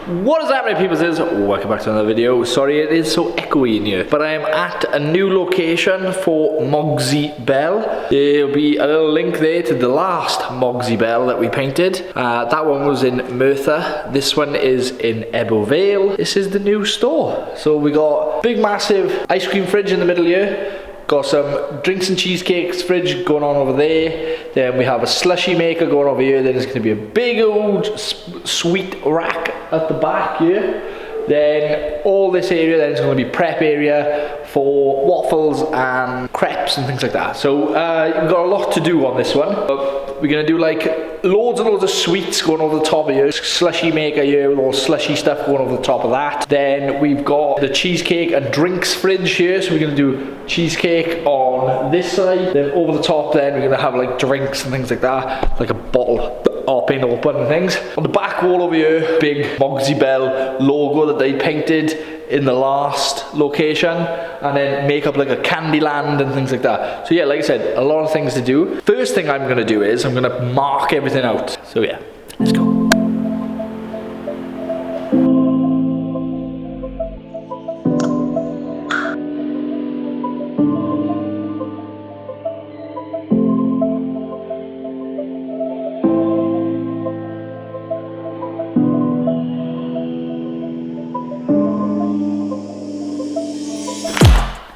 What is happening, people? Welcome back to another video. Sorry it is so echoey in here, but I am at a new location for MOGSY BELL. There'll be a little link there to the last MOGSY BELL that we painted. That one was in Merthyr. This one is in ebbw. This is the new store. So we got big massive ice cream fridge in the middle here. Got some drinks and cheesecakes fridge going on over there. Then we have a slushy maker going over here. Then there's going to be a big old sweet rack at the back here. Then all this area then is going to be prep area for waffles and crepes and things like that. So we've got a lot to do on this one. But we're going to do like loads and loads of sweets going over the top of here. Slushy maker here with all slushy stuff going over the top of that. Then we've got the cheesecake and drinks fridge here. So we're going to do cheesecake on this side. Then over the top then we're going to have like drinks and things like that. Like a bottle open and things. On the back wall over here, big MOGSY BELL logo that they painted in the last location, and then make up like a candy land and things like that. So yeah, like I said, a lot of things to do. First thing I'm gonna do is I'm gonna mark everything out. So yeah, let's go.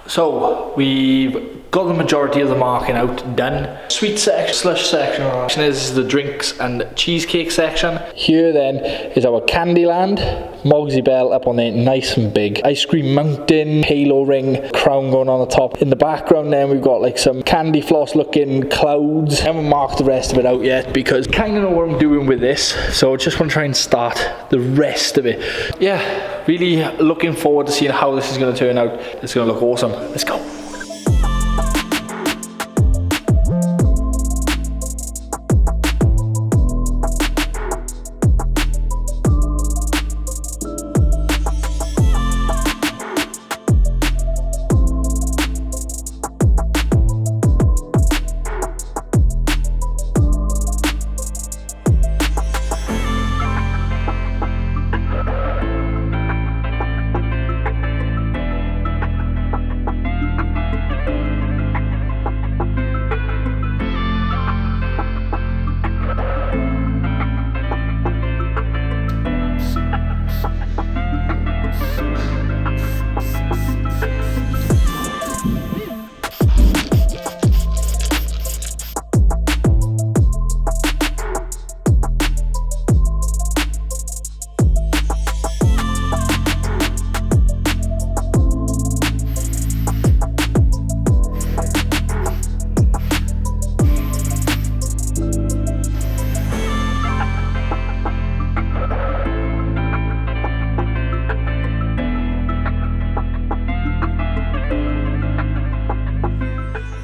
So we've got the majority of the marking out done. Sweet section, slush section is the drinks and cheesecake section. Here then is our Candyland, MOGSY BELL up on there, nice and big. Ice cream mountain, halo ring, crown going on the top. In the background then we've got like some candy floss looking clouds. I haven't marked the rest of it out yet because I kind of know what I'm doing with this. So I just want to try and start the rest of it. Yeah, really looking forward to seeing how this is going to turn out. It's going to look awesome. Let's go.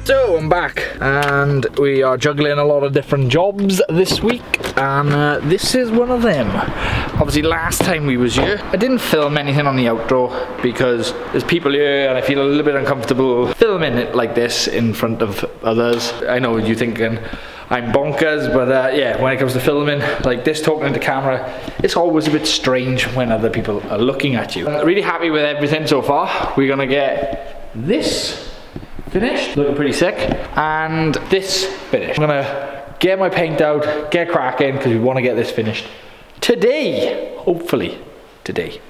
So I'm back and we are juggling a lot of different jobs this week, and this is one of them. Obviously last time we was here I didn't film anything on the outro because there's people here and I feel a little bit uncomfortable filming it like this in front of others. I know you're thinking I'm bonkers, but yeah, when it comes to filming like this, talking into camera, it's always a bit strange when other people are looking at you. I'm really happy with everything so far. We're gonna get this finished, looking pretty sick, and this finished. I'm gonna get my paint out, get cracking, because we want to get this finished today, hopefully today.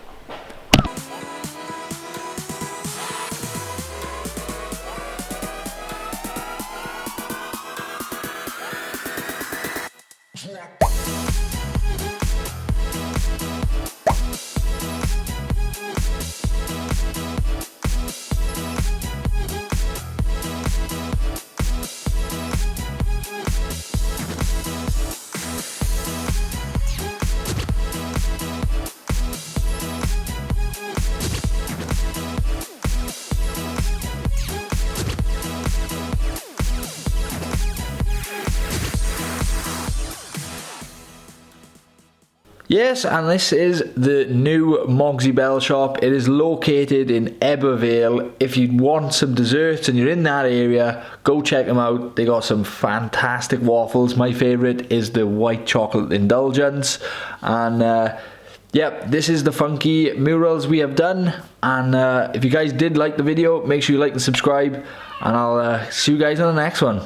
Yes, and this is the new MOGSY BELL shop. It is located in ebbw. If you want some desserts and you're in that area, go check them out. They got some fantastic waffles. My favourite is the white chocolate indulgence, and yeah, this is the funky murals we have done. And if you guys did like the video, make sure you like and subscribe, and I'll see you guys on the next one.